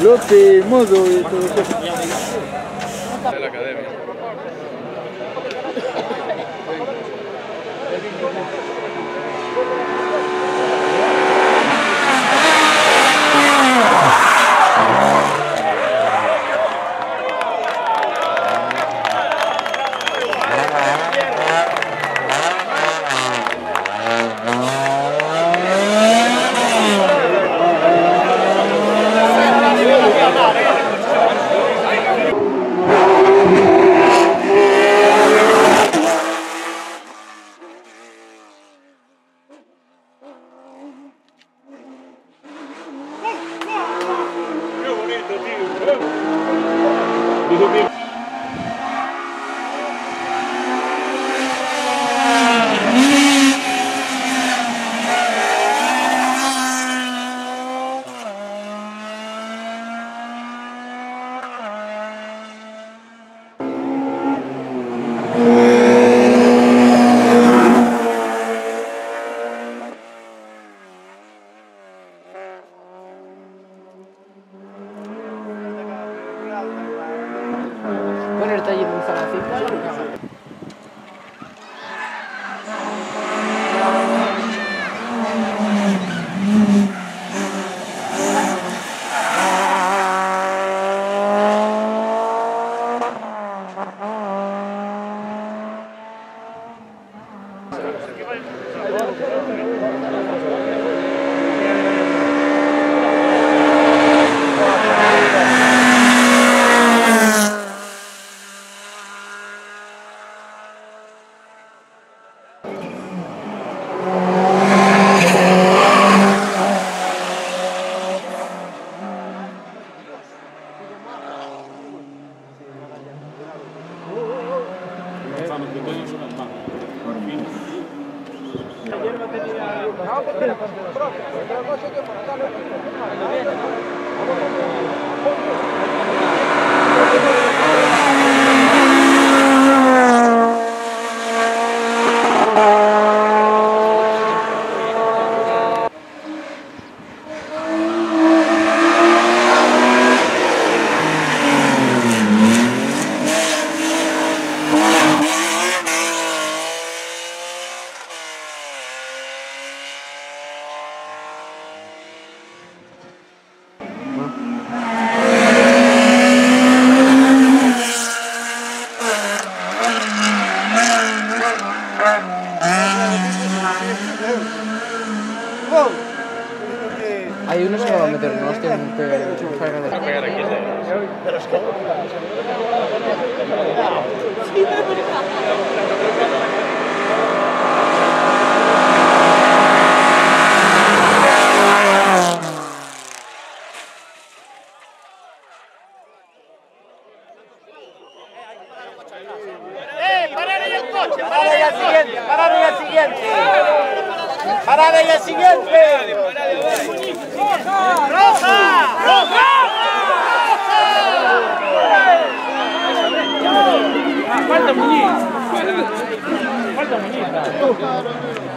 Lote, modo y todo eso. De la academia. Bueno, está lleno de zaracitas. Hay unos que van a meter, no los tienen que pegar aquí. ¡Parad ahí el coche! ¡Parad ahí al siguiente! ¡Parad ahí al siguiente! ¡Parad ahí al siguiente! ¡Roja! ¡Roja! ¡Roja! ¡Falta Muñiz! ¡Falta Muñiz!